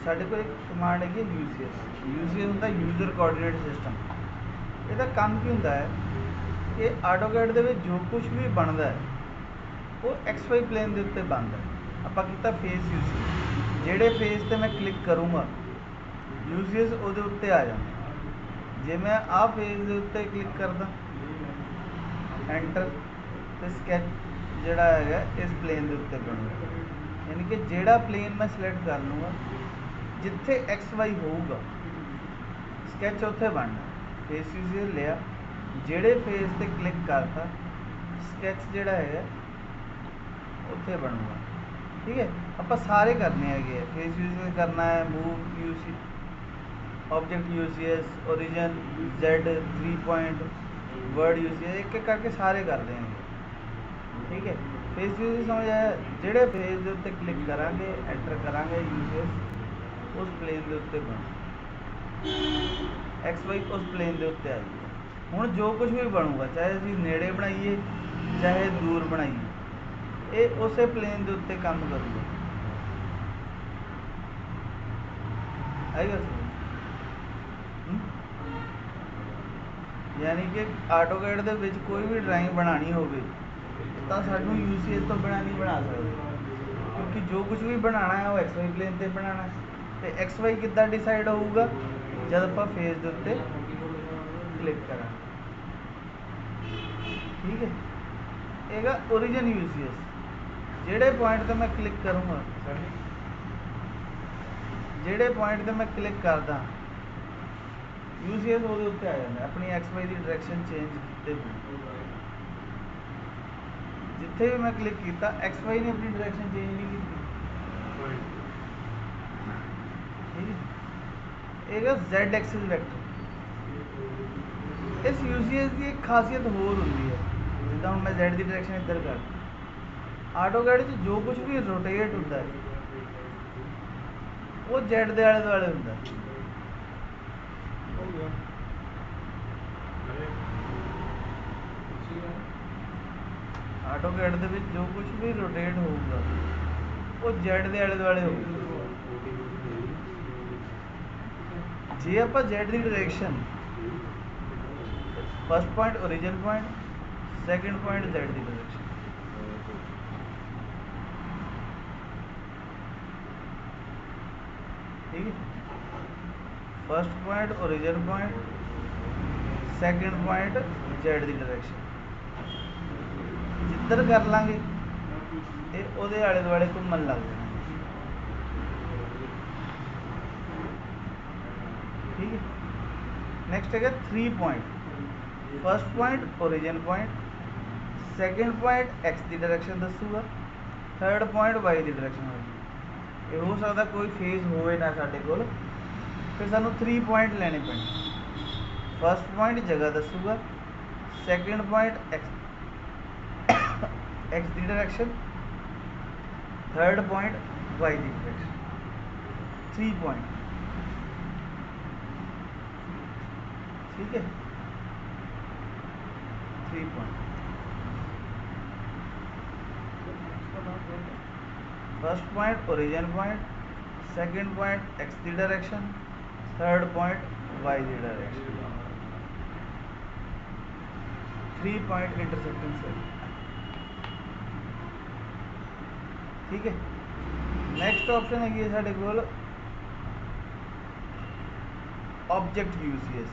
ਸਾਡੇ ਕੋਲ ਇੱਕ ਕਮਾਂਡ ਹੈਗੀ यूसीएस ਹੁੰਦਾ यूजर कोऑर्डिनेट सिस्टम। ਇਹਦਾ ਕੰਮ ਕੀ ਹੁੰਦਾ ਹੈ ਕਿ ਆਟੋਕੈਡ ਦੇ ਵਿੱਚ ਜੋ ਕੁਝ ਵੀ ਬਣਦਾ ਹੈ ਉਹ ਐਕਸ ਵਾਈ ਪਲੇਨ ਦੇ ਉੱਤੇ ਬਣਦਾ ਹੈ। ਆਪਾਂ ਕੀਤਾ ਫੇਸ यूसीएस, ਜਿਹੜੇ ਫੇਸ ਤੇ ਮੈਂ ਕਲਿੱਕ ਕਰੂੰਗਾ यूसीएस ਉਹਦੇ ਉੱਤੇ ਆ ਜਾਂਦਾ। ਜੇ ਮੈਂ ਆਹ ਫੇਸ ਦੇ ਉੱਤੇ ਕਲਿੱਕ ਕਰਦਾ ਐਂਟਰ ਤੇ ਸਕੈਚ ਜਿਹੜਾ ਹੈਗਾ ਇਸ ਪਲੇਨ ਦੇ ਉੱਤੇ ਬਣੂਗਾ, ਯਾਨੀ ਕਿ ਜਿਹੜਾ ਪਲੇਨ ਮੈਂ ਸਿਲੈਕਟ ਕਰ ਲੂँਗਾ ਜਿੱਥੇ ਐਕਸ ਵਾਈ ਹੋਊਗਾ ਸਕੈਚ ਉੱਥੇ ਬਣਨਾ। ਫੇਸ यूसीएस ਲਿਆ, ਜਿਹੜੇ ਫੇਸ ਤੇ ਕਲਿੱਕ ਕਰਤਾ ਸਕੈਚ ਜਿਹੜਾ ਹੈਗਾ ਉੱਥੇ ਬਣੂਗਾ। ਠੀਕ ਹੈ, ਆਪਾਂ ਸਾਰੇ ਕਰਨੇ ਹੈਗੇ ਆ। ਫੇਸ यूसीएस ਕਰਨਾ ਹੈ, move UC object UCS, origin, Z, 3 point, word UCS, एक एक करके सारे कर देंगे। ठीक है, फेस यूसीएस समझ आया। जेडे फेस के उत्ते क्लिक करांगे एंटर करांगे यूसीएस उस प्लेन के उत्ते बन एक्स वाई उस प्लेन के उत्ते आ जाएगा। हुण जो कुछ भी बनूगा चाहे असीं नेड़े बनाइए चाहे दूर बनाइए ये उस प्लेन के उत्ते काम करूगा। आएगा समझ? यानी कि आटोकैड ਦੇ ਵਿੱਚ ਕੋਈ ਵੀ ਡਰਾਇੰਗ ਬਣਾਉਣੀ ਹੋਵੇ ਤਾਂ ਸਾਨੂੰ यूसीएस ਤੋਂ ਬਿਨਾਂ ਨਹੀਂ ਬਣਾ ਸਕਦੇ, ਕਿਉਂਕਿ ਜੋ ਕੁਝ ਵੀ ਬਣਾਉਣਾ ਹੈ ਉਹ ਐਕਸ ਵਾਈ ਪਲੇਨ ਤੇ ਬਣਾਉਣਾ ਹੈ। ਤੇ ਐਕਸ ਵਾਈ ਕਿੱਦਾਂ ਡਿਸਾਈਡ ਹੋਊਗਾ ਜਦ ਆਪਾਂ ਫੇਸ ਦੇ ਉੱਤੇ ਕਲਿੱਕ ਕਰਾਂਗੇ। ਠੀਕ ਹੈ, ਇਹਗਾ ओरिजिन यूसीएस, ਜਿਹੜੇ ਪੁਆਇੰਟ ਤੇ ਮੈਂ ਕਲਿੱਕ ਕਰੂੰਗਾ ਜਿਹੜੇ ਪੁਆਇੰਟ ਤੇ ਮੈਂ ਕਲਿੱਕ ਕਰਦਾ यूसीएस ਉਹਦੇ ਉੱਤੇ ਆ ਜਾਂਦਾ। ਆਪਣੀ ਐਕਸ ਵਾਈ ਦੀ ਡਾਇਰੈਕਸ਼ਨ ਚੇਂਜ ਕੀਤੇ ਬਿਨਾਂ ਜਿੱਥੇ ਵੀ ਮੈਂ ਕਲਿੱਕ ਕੀਤਾ ਐਕਸ ਵਾਈ ਨੇ ਆਪਣੀ ਡਾਇਰੈਕਸ਼ਨ ਚੇਂਜ ਨਹੀਂ ਕੀਤੀ। ਠੀਕ ਹੈ, ਇਹਗਾ ਜ਼ੈਡ ਐਕਸਿਸ ਵੈਕਟਰ। ਇਸ यूसीएस ਦੀ ਇੱਕ ਖਾਸੀਅਤ ਹੋਰ ਹੁੰਦੀ ਹੈ, ਜਿੱਦਾਂ ਹੁਣ ਮੈਂ ਜ਼ੈਡ ਦੀ ਡਾਇਰੈਕਸ਼ਨ ਇੱਧਰ ਕਰ ਆਟੋਕੈਡ 'ਚ ਜੋ ਕੁਝ ਵੀ ਰੋਟੇਟ ਹੁੰਦਾ ਹੈ ਉਹ ਜ਼ੈਡ ਦੇ ਆਲੇ ਦੁਆਲੇ ਹੁੰਦਾ। ਆਟੋਕੈਡ ਦੇ ਵਿੱਚ ਜੋ ਕੁਝ ਵੀ ਰੋਟੇਟ ਹੋਊਗਾ ਉਹ ਜ਼ੈਡ ਦੇ ਆਲੇ ਦੁਆਲੇ ਹੋਊਗਾ। ਜੇ ਆਪਾਂ ਜ਼ੈਡ ਦੀ direction first point origin point, second point Z की डायरेक्शन। ठीक है, first point origin point, second point Z की डायरेक्शन। जिधर कर लांगे ये ਉਹਦੇ ਆਲੇ ਦੁਆਲੇ ਘੁੰਮਣ ਲੱਗ ਜਾਣਾ। ठीक है, नेक्स्ट है 3 point. First point origin point, second point x की डायरेक्शन दसूगा, थर्ड पॉइंट वाई की डायरेक्शन होगी। ये हो सकता कोई फेज होवे ना साडे कोल, फिर सानू 3 पॉइंट लेने पैणे। फर्स्ट पॉइंट जगह दसूगा, सैकेंड पॉइंट एक्स की डायरेक्शन, थर्ड पॉइंट वाई की डायरेक्शन। 3 पॉइंट। ठीक है, 3 point. First point origin point, second point x की डायरेक्शन, थर्ड पॉइंट वाई की डायरेक्शन। 3 point intersecting cell. ठीक है, नेक्स्ट ऑप्शन है साडे कोल ऑब्जेक्ट यूसीएस।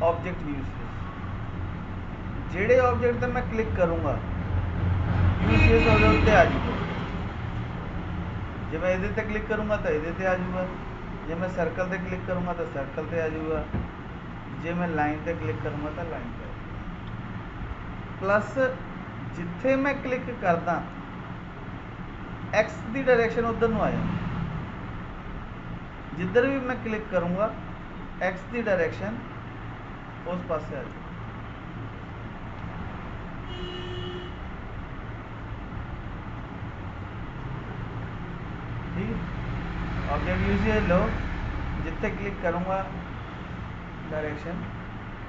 ऑब्जेक्ट यूसीएस जेडे ऑब्जेक्ट मैं क्लिक करूँगा यूसीएस ਉਹਦੇ ਉੱਤੇ आ जाऊगा। ਜੇ मैं ਇਹਦੇ ਤੇ क्लिक करूँगा तो ਇਹਦੇ ਤੇ आ जाऊगा, जे मैं सर्कल ਤੇ क्लिक करूँगा तो सर्कल ਤੇ आ जाऊगा, जे मैं लाइन ਤੇ क्लिक करूँगा तो लाइन पे। प्लस जिथे मैं क्लिक करदा एक्स की डायरेक्शन उधर ਨੂੰ आ जाए, जिधर भी मैं क्लिक करूँगा एक्स की डायरेक्शन उस पास आ जाए। ठीक, ऑब्जेक्ट यूसीएस लो, जिथे क्लिक करूँगा डायरेक्शन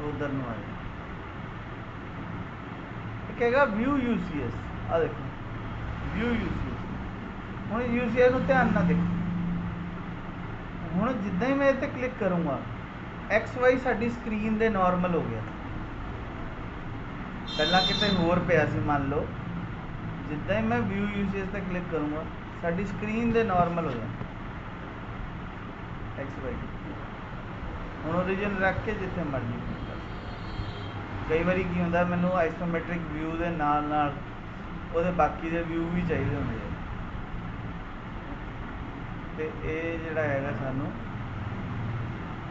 उधर ਨੂੰ आ जाए। एक हैगा व्यू यूसीएस। आ देखो व्यू यूसीएस। हुण यूसीएस ਨੂੰ ਧਿਆਨ ਨਾਲ देखो। ਹੁਣ ਜਿੱਦਾਂ ਹੀ ਮੈਂ ਇਹ 'ਤੇ क्लिक करूँगा एक्स वाई ਸਾਡੀ ਸਕਰੀਨ ਦੇ नॉर्मल हो गया। ਪਹਿਲਾਂ ਕਿਤੇ ਹੋਰ ਪਿਆ ਸੀ ਮੰਨ ਲਓ, ਜਿੱਦਾਂ ਹੀ ਮੈਂ व्यू यूसीएस 'ਤੇ क्लिक करूँगा ਸਾਡੀ ਸਕਰੀਨ ਦੇ नॉर्मल हो जाए एक्स वाई। ਹੁਣ ओरिजिन ਰੱਖ ਕੇ ਜਿੱਥੇ ਮਰਜ਼ੀ click कर। कई बार की होंदा मैनू आइसोमैट्रिक व्यू के नाल नाल ਉਹਦੇ बाकी ਦੇ व्यू भी चाहिए होंगे तो ये जिहड़ा हैगा सानू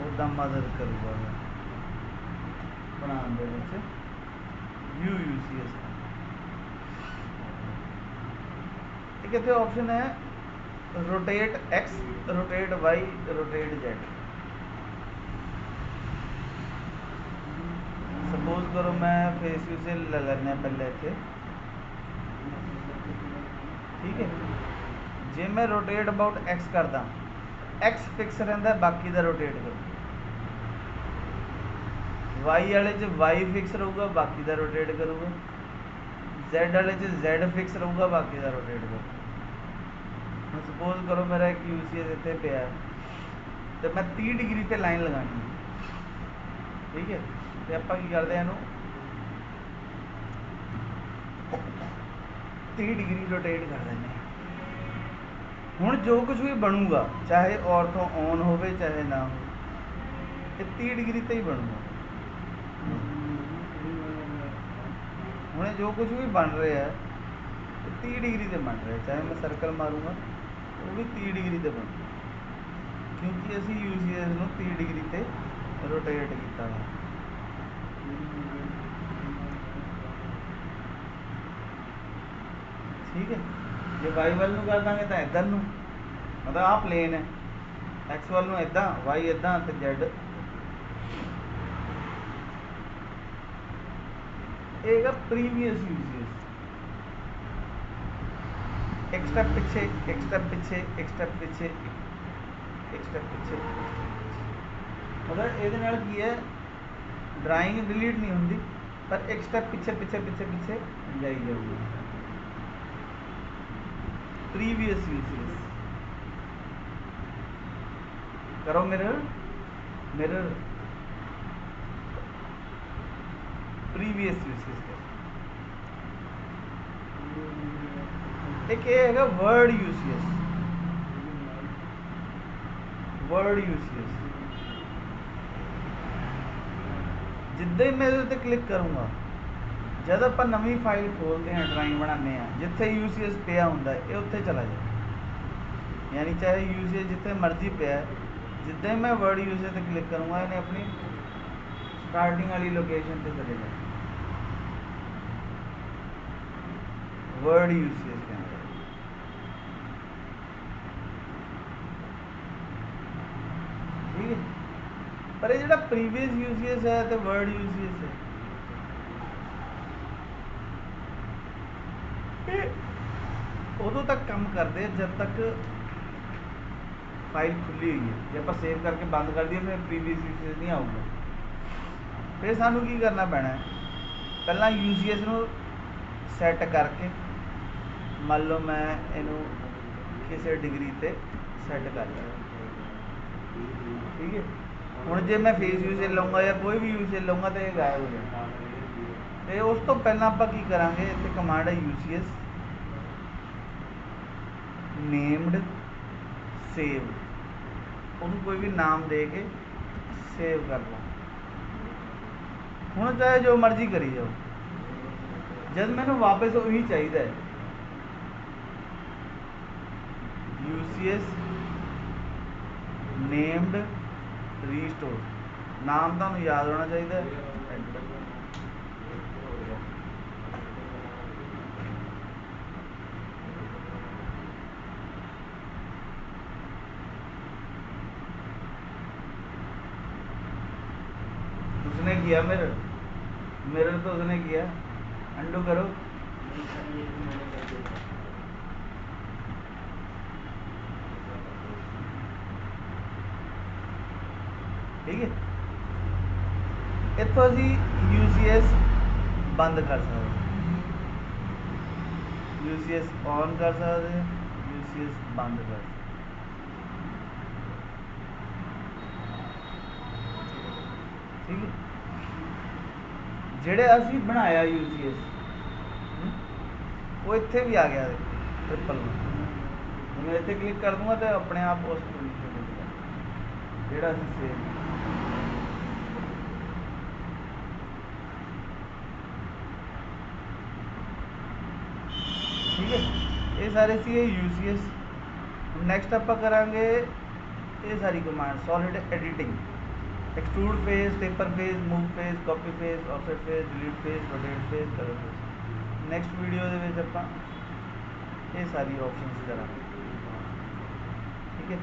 उदा मदद करूगा बनाने दे विच व्यू यूसीएस। एक इत्थे ऑप्शन है rotate x, rotate y, rotate z. Suppose करो मैं फेस व्यू से ले लेने पहले इतने, ठीक है। जे मैं रोटेट अबाउट एक्स करदा, एक्स फिक्स रहिंदा, बाकी दा रोटेट करूँ। वाई वाले च वाई फिक्स रहूगा, बाकी दा रोटेट करूँगा। जेड वाले च जेड फिक्स रहूगा, बाकी दा रोटेट करूँगा। सपोज करो मेरा एक यूसीएस इतने पे तो मैं 30 डिग्री पे लाइन लगानी है, ठीक है। तो आप की करते हैं 30 डिग्री रोटेट कर दें। हुण जो कुछ भी बनूगा चाहे ऑर्थो ऑन हो चाहे ना हो, ये 30 डिग्री ते ही बनूगा। हुण जो कुछ भी बन रहा है तो 30 डिग्री से बन रहा है। चाहे मैं सर्कल मारूंगा वो भी 30 डिग्री से बनूगा, क्योंकि असी यूसीएस नूं 30 डिग्री से रोटेट किया है। ठीक है। जे वाई वाल नूं कर देंगे तो इधर नूं, मतलब आ प्लेन है, एक्स वाल नूं इदां, वाई इदां ते जेड एक प्रीवियस यूसीएस। एक स्टेप पिछे, एक स्टेप पिछे, एक स्टेप पिछे, एक स्टेप पिछे। मतलब ये की है ड्राइंग डिलीट नहीं होंगी, पर एक स्टेप पिछे पिछे पिछे पिछे जाई जाऊगी। प्रीवियस यूसेज करो, मिरर मिरर प्रीवियस यूसेज करो। एक ये है वर्ड यूसेज, वर्ड यूसेज। जिद्दां ही मैं इहदे ते क्लिक करूँगा, जब आप नवी फाइल खोलते हैं ड्राइंग बनाने जिथे यूसीएस पिया होंगे ये उत्थे चला जाए। यानी चाहे यूसीएस जिथे मर्जी पिया, जिद्दां ही मैं वर्ड यूसीएस पर क्लिक करूँगा इन्हें अपनी स्टार्टिंग वाली लोकेशन पर चले जाए। वर्ड यूसीएस के अंदर ठीक है। पर ये जो प्रीवियस यूसीएस है तो वर्ड यूसीएस है, उदों तक काम करते जब तक फाइल खुली हुई है। जो आप सेव करके बंद कर दिए फिर प्रीवियस यूसेज नहीं आऊगा। फिर सानू की करना पैना है, पहला यूसीएस नू सैट करके मान लो मैं इनू किसी डिग्री ते सैट कर लिया, ठीक है। हुण जे मैं फेस यूसेज लूँगा या कोई भी यूसेज लूँगा तो ये गायब हो जाएगा। तो उस तो पहला आप की करांगे, इत्थे कमांड है यूसीएस नेम्ड सेव, उसको कोई भी नाम दे के सेव कर लो। हुण चाहे जो मर्जी करी जाओ, जब मैंने वापस वही चाहिए यूसीएस नेम्ड रीस्टोर, नाम तुहानूं याद होना चाहिए। उसने किया मिरर, मिरर तो उसने किया, अंडू करो। ठीक है, इत्थों असी यूसीएस बंद कर सकते। UCS ऑन कर सकते हैं, UCS बंद कर सकते ठीक है। ਜਿਹੜੇ ਅਸੀਂ ਬਣਾਇਆ UCS ਉਹ ਇੱਥੇ ਵੀ ਆ ਗਿਆ ट्रिपल मैं इतने क्लिक कर दूंगा तो अपने आप उस पोजीशन में ਜਿਹੜਾ ਅਸੀਂ ਸੇਵ ठीक है। ये सारे सी UCS। नैक्सट आप करांगे ये सारी command solid editing, extrude face, taper face, move face, copy face, offset face, delete face, rotate face, colour face. Next video के ये सारी ऑप्शंस करांगे ठीक है।